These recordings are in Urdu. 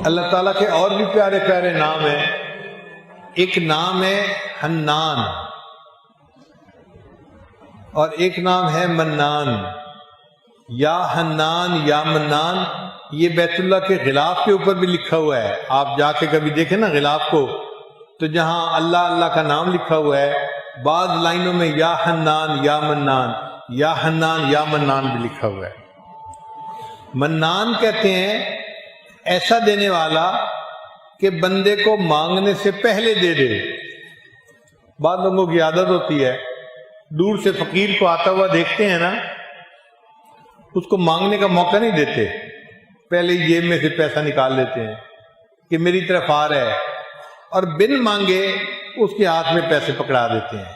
اللہ تعالیٰ کے اور بھی پیارے پیارے نام ہیں. ایک نام ہے حنان اور ایک نام ہے منان. یا حنان یا منان یہ بیت اللہ کے غلاف کے اوپر بھی لکھا ہوا ہے. آپ جا کے کبھی دیکھیں نا غلاف کو، تو جہاں اللہ اللہ کا نام لکھا ہوا ہے بعض لائنوں میں یا حنان یا منان، یا حنان یا منان بھی لکھا ہوا ہے. منان کہتے ہیں ایسا دینے والا کہ بندے کو مانگنے سے پہلے دے دے. بعض لوگوں کی عادت ہوتی ہے دور سے فقیر کو آتا ہوا دیکھتے ہیں نا، اس کو مانگنے کا موقع نہیں دیتے، پہلے جیب میں سے پیسہ نکال لیتے ہیں کہ میری طرف آ رہا ہے، اور بن مانگے اس کے ہاتھ میں پیسے پکڑا دیتے ہیں.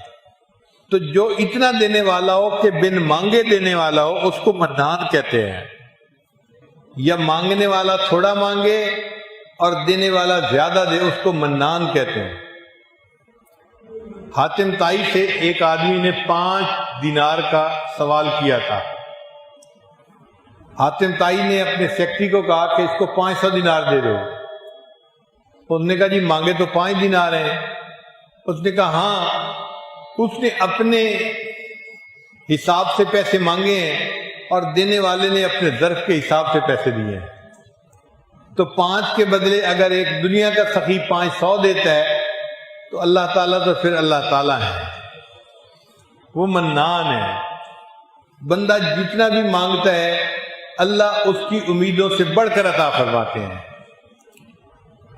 تو جو اتنا دینے والا ہو کہ بن مانگے دینے والا ہو اس کو منان کہتے ہیں. یا مانگنے والا تھوڑا مانگے اور دینے والا زیادہ دے اس کو منان کہتے ہیں. حاتم طائی سے ایک آدمی نے 5 دینار کا سوال کیا تھا. حاتم طائی نے اپنے سیکرٹری کو کہا کہ اس کو 500 دینار دے دو. اس نے کہا جی مانگے تو 5 دینار ہیں. اس نے کہا ہاں. اس نے اپنے حساب سے پیسے مانگے ہیں اور دینے والے نے اپنے ظرف کے حساب سے پیسے دیے ہیں. تو 5 کے بدلے اگر ایک دنیا کا سخی 500 دیتا ہے تو اللہ تعالیٰ تو پھر اللہ تعالیٰ ہے، وہ منان ہے. بندہ جتنا بھی مانگتا ہے اللہ اس کی امیدوں سے بڑھ کر عطا فرماتے ہیں.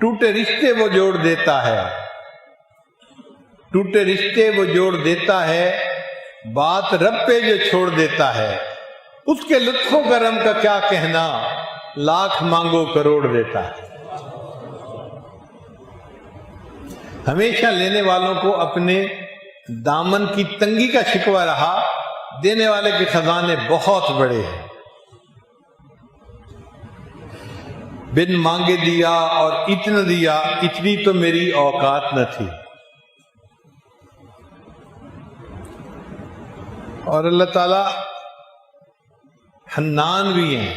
ٹوٹے رشتے وہ جوڑ دیتا ہے، ٹوٹے رشتے وہ جوڑ دیتا ہے، بات رب پہ جو چھوڑ دیتا ہے، اس کے لطف و کرم کا کیا کہنا، لاکھ مانگو کروڑ دیتا ہے. ہمیشہ لینے والوں کو اپنے دامن کی تنگی کا شکوہ رہا، دینے والے کے خزانے بہت بڑے ہیں. بن مانگے دیا اور اتنا دیا، اتنی تو میری اوقات نہ تھی. اور اللہ تعالی حنان بھی ہیں.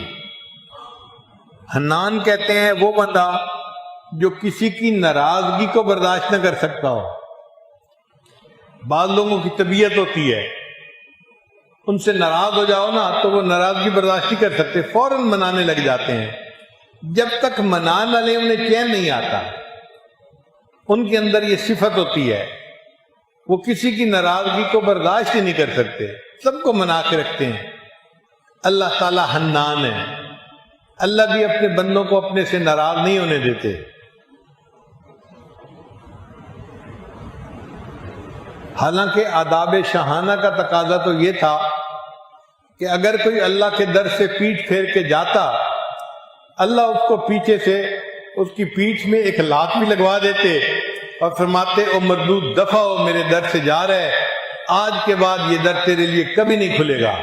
حنان کہتے ہیں وہ بندہ جو کسی کی ناراضگی کو برداشت نہ کر سکتا ہو. بعض لوگوں کی طبیعت ہوتی ہے ان سے ناراض ہو جاؤ نا تو وہ ناراضگی برداشت نہیں کر سکتے، فوراً منانے لگ جاتے ہیں. جب تک منان والے انہیں چین نہیں آتا، ان کے اندر یہ صفت ہوتی ہے، وہ کسی کی ناراضگی کو برداشت ہی نہیں کر سکتے، سب کو منا کے رکھتے ہیں. اللہ تعالی حنان ہے. اللہ بھی اپنے بندوں کو اپنے سے ناراض نہیں ہونے دیتے. حالانکہ آداب شاہانہ کا تقاضا تو یہ تھا کہ اگر کوئی اللہ کے در سے پیٹھ پھیر کے جاتا، اللہ اس کو پیچھے سے اس کی پیٹھ میں ایک لات بھی لگوا دیتے اور فرماتے او مردود دفع ہو، میرے در سے جا رہے، آج کے بعد یہ در تیرے لیے کبھی نہیں کھلے گا.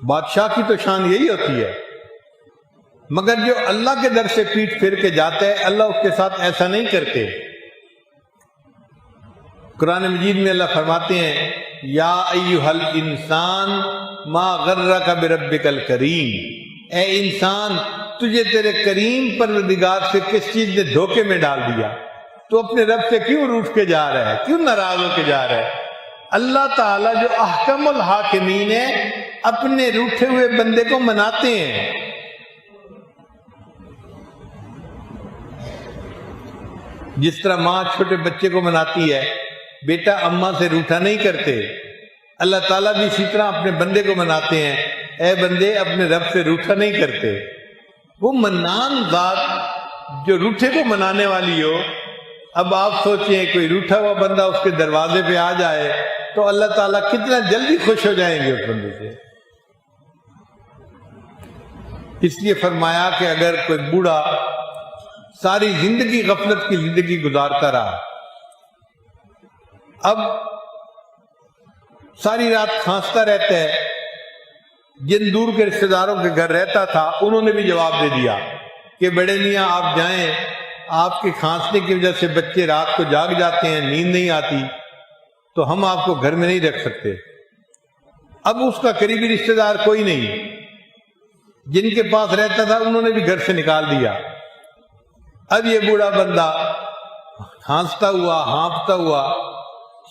بادشاہ کی تو شان یہی ہوتی ہے. مگر جو اللہ کے در سے پیٹھ پھیر کے جاتا ہے اللہ اس کے ساتھ ایسا نہیں کرتے. قرآن مجید میں اللہ فرماتے ہیں یا ایھا الانسان ما غرک بربک الکریم، اے انسان تجھے تیرے کریم پروردگار سے کس چیز نے دھوکے میں ڈال دیا؟ تو اپنے رب سے کیوں روٹھ کے جا رہا ہے، کیوں ناراض ہو کے جا رہا ہے؟ اللہ تعالیٰ جو احکم الحاکمین ہے اپنے روٹھے ہوئے بندے کو مناتے ہیں. جس طرح ماں چھوٹے بچے کو مناتی ہے، بیٹا اماں سے روٹھا نہیں کرتے، اللہ تعالیٰ بھی اسی طرح اپنے بندے کو مناتے ہیں، اے بندے اپنے رب سے روٹھا نہیں کرتے. وہ منان ذات جو روٹھے کو منانے والی ہو. اب آپ سوچیں کوئی روٹھا ہوا بندہ اس کے دروازے پہ آ جائے تو اللہ تعالیٰ کتنا جلدی خوش ہو جائیں گے اس بندے سے. اس لیے فرمایا کہ اگر کوئی بوڑھا ساری زندگی غفلت کی زندگی گزارتا رہا، اب ساری رات کھانستا رہتا ہے، جن دور کے رشتہ داروں کے گھر رہتا تھا انہوں نے بھی جواب دے دیا کہ بڑے میاں آپ جائیں، آپ کے کھانسنے کی وجہ سے بچے رات کو جاگ جاتے ہیں، نیند نہیں آتی، تو ہم آپ کو گھر میں نہیں رکھ سکتے. اب اس کا قریبی رشتہ دار کوئی نہیں. جن کے پاس رہتا تھا انہوں نے بھی گھر سے نکال دیا۔ اب یہ بوڑھا بندہ ہانستا ہوا ہانپتا ہوا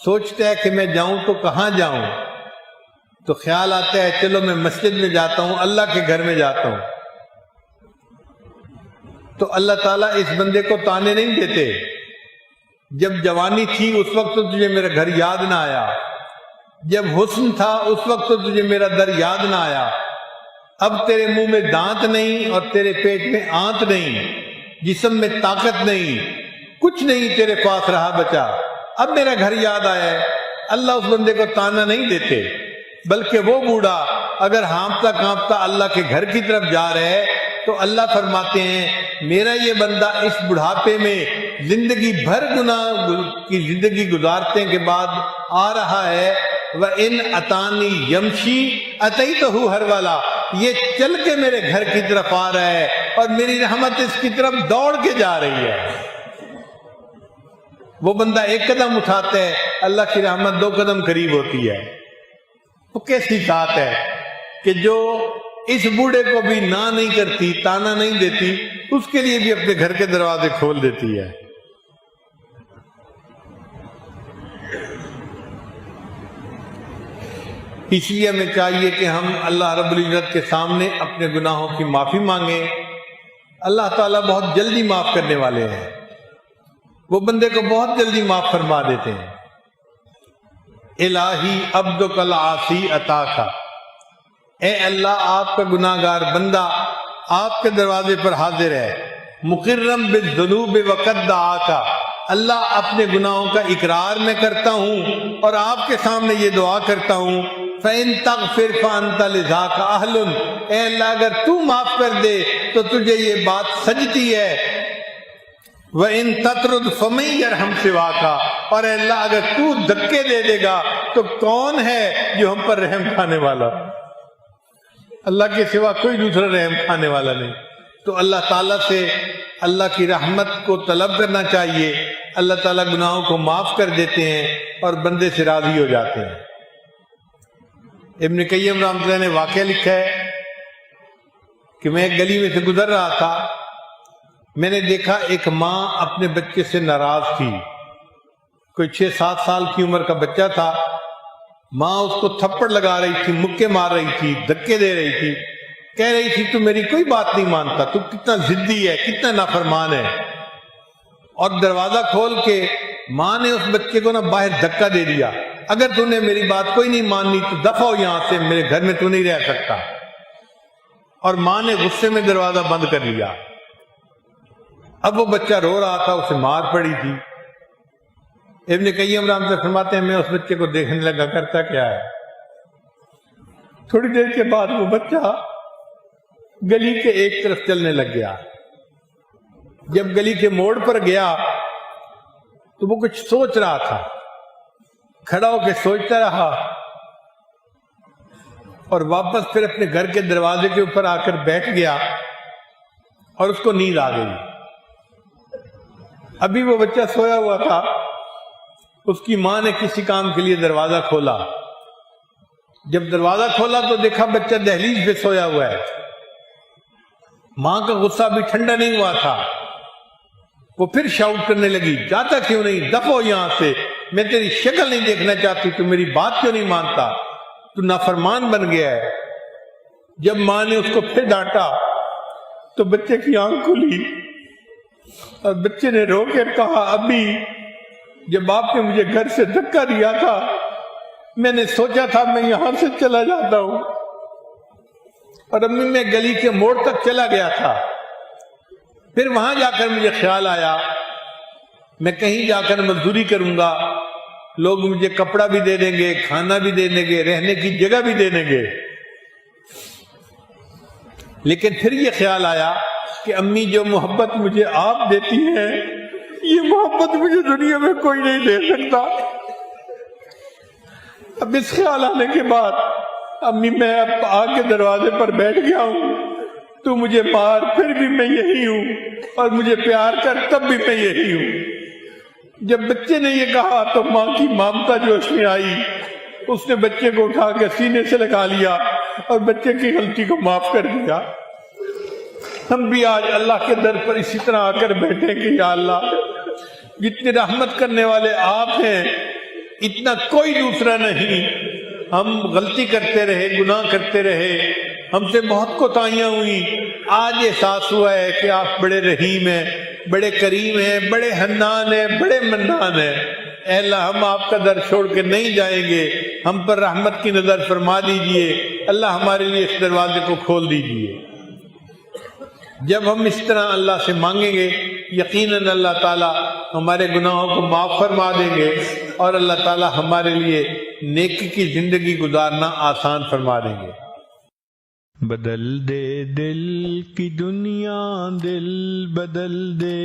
سوچتا ہے کہ میں جاؤں تو کہاں جاؤں؟ تو خیال آتا ہے چلو میں مسجد میں جاتا ہوں، اللہ کے گھر میں جاتا ہوں۔ تو اللہ تعالیٰ اس بندے کو تانے نہیں دیتے، جب جوانی تھی اس وقت تو تجھے میرا گھر یاد نہ آیا، جب حسن تھا اس وقت تو تجھے میرا در یاد نہ آیا، اب تیرے منہ میں دانت نہیں اور تیرے پیٹ میں آنت نہیں، جسم میں طاقت نہیں، کچھ نہیں تیرے پاس رہا بچا، اب میرا گھر یاد آیا ہے۔ اللہ اس بندے کو تانا نہیں دیتے، بلکہ وہ بوڑھا اگر ہانپتا کانپتا اللہ کے گھر کی طرف جا رہا ہے تو اللہ فرماتے ہیں میرا یہ بندہ اس بڑھاپے میں زندگی بھر گناہ کی زندگی گزارنے کے بعد آ رہا ہے، وَإِنْ أَتَانِي يَمْشِي أَتَيْتُهُ هَرْوَلًا، یہ چل کے میرے گھر کی طرف آ رہا ہے اور میری رحمت اس کی طرف دوڑ کے جا رہی ہے۔ وہ بندہ ایک قدم اٹھاتا ہے، اللہ کی رحمت 2 قدم قریب ہوتی ہے۔ وہ کیسی ذات ہے کہ جو اس بوڑھے کو بھی نہ نہیں کرتی، تانا نہیں دیتی، اس کے لیے بھی اپنے گھر کے دروازے کھول دیتی ہے۔ اس لیے ہمیں چاہیے کہ ہم اللہ رب العزت کے سامنے اپنے گناہوں کی معافی مانگیں۔ اللہ تعالیٰ بہت جلدی معاف کرنے والے ہیں، وہ بندے کو بہت جلدی معاف فرما دیتے ہیں۔ الہی عبدک العاصی عطاک، اے اللہ آپ کا گناہ گار بندہ آپ کے دروازے پر حاضر ہے۔ مقرم بالذنوب وقد دعاک، اللہ اپنے گناہوں کا اقرار میں کرتا ہوں اور آپ کے سامنے یہ دعا کرتا ہوں، فَإِن تَغْفِرْ فَأَنْتَ لِذَاكَ أَهْلٌ، اے اللہ اگر تو معاف کر دے تو تجھے یہ بات سجتی ہے۔ وَإِن تَطْرُدْ فَمَن يَرْحَمْ سِوَاكَ، اور اے اللہ اگر تو دھکے دے دے گا تو کون ہے جو ہم پر رحم کھانے والا؟ اللہ کے سوا کوئی دوسرا رحم کھانے والا نہیں۔ تو اللہ تعالیٰ سے اللہ کی رحمت کو طلب کرنا چاہیے، اللہ تعالیٰ گناہوں کو معاف کر دیتے ہیں اور بندے سے راضی ہو جاتے ہیں۔ ابن قیم رحمۃ اللہ نے واقعہ لکھا ہے کہ میں ایک گلی میں سے گزر رہا تھا، میں نے دیکھا ایک ماں اپنے بچے سے ناراض تھی، کوئی 6-7 سال کی عمر کا بچہ تھا، ماں اس کو تھپڑ لگا رہی تھی، مکے مار رہی تھی، دھکے دے رہی تھی، کہہ رہی تھی تو میری کوئی بات نہیں مانتا، تو کتنا ضدی ہے، کتنا نافرمان ہے۔ اور دروازہ کھول کے ماں نے اس بچے کو باہر دھکا دے دیا، اگر تو نے میری بات کوئی نہیں ماننی تو دفع ہو یہاں سے، میرے گھر میں تو نہیں رہ سکتا۔ اور ماں نے غصے میں دروازہ بند کر لیا۔ اب وہ بچہ رو رہا تھا، اسے مار پڑی تھی۔ ابن قیم رحمۃ اللہ فرماتے ہیں میں اس بچے کو دیکھنے لگا کرتا کیا ہے۔ تھوڑی دیر کے بعد وہ بچہ گلی کے ایک طرف چلنے لگ گیا۔ جب گلی کے موڑ پر گیا تو وہ کچھ سوچ رہا تھا، کھڑا ہو کے سوچتا رہا اور واپس پھر اپنے گھر کے دروازے کے اوپر آ کر بیٹھ گیا اور اس کو نیند آ گئی۔ ابھی وہ بچہ سویا ہوا تھا، اس کی ماں نے کسی کام کے لیے دروازہ کھولا۔ جب دروازہ کھولا تو دیکھا بچہ دہلیز پہ سویا ہوا ہے۔ ماں کا غصہ بھی ٹھنڈا نہیں ہوا تھا، وہ پھر شاؤٹ کرنے لگی، جاتا کیوں نہیں، دفع ہو یہاں سے، میں تیری شکل نہیں دیکھنا چاہتی، تو میری بات کیوں نہیں مانتا، تو نافرمان بن گیا ہے۔ جب ماں نے اس کو پھر ڈانٹا تو بچے کی آنکھ کھلی اور بچے نے رو کر کہا ابھی جب آپ نے مجھے گھر سے دھکا دیا تھا میں نے سوچا تھا میں یہاں سے چلا جاتا ہوں، اور امی میں گلی کے موڑ تک چلا گیا تھا، پھر وہاں جا کر مجھے خیال آیا میں کہیں جا کر مزدوری کروں گا، لوگ مجھے کپڑا بھی دے دیں گے، کھانا بھی دے دیں گے، رہنے کی جگہ بھی دے دیں گے۔ لیکن پھر یہ خیال آیا کہ امی جو محبت مجھے آپ دیتی ہیں یہ محبت مجھے دنیا میں کوئی نہیں دے سکتا۔ اب اس خیال آنے کے بعد امی میں اب آگ کے دروازے پر بیٹھ گیا ہوں، تو مجھے مار پھر بھی میں یہی ہوں، اور مجھے پیار کر تب بھی میں یہی ہوں۔ جب بچے نے یہ کہا تو ماں کی ممتا جوش میں آئی، اس نے بچے کو اٹھا کے سینے سے لگا لیا اور بچے کی غلطی کو معاف کر دیا۔ ہم بھی آج اللہ کے در پر اسی طرح آ کر بیٹھے کہ یا اللہ جتنے رحمت کرنے والے آپ ہیں اتنا کوئی دوسرا نہیں. ہم غلطی کرتے رہے، گناہ کرتے رہے، ہم سے بہت کوتاہیاں ہوئی. آج احساس ہوا ہے کہ آپ بڑے رحیم ہیں، بڑے کریم ہیں، بڑے حنان ہیں، بڑے منان ہیں. اے اللہ ہم آپ کا در چھوڑ کے نہیں جائیں گے، ہم پر رحمت کی نظر فرما دیجئے. اللہ ہمارے لیے اس دروازے کو کھول دیجئے. جب ہم اس طرح اللہ سے مانگیں گے یقیناً اللہ تعالیٰ ہمارے گناہوں کو معاف فرما دیں گے اور اللہ تعالیٰ ہمارے لیے نیکی کی زندگی گزارنا آسان فرما دیں گے. بدل دے دل کی دنیا، دل بدل دے،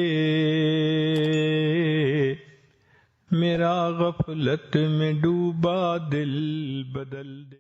میرا غفلت میں ڈوبا دل بدل دے.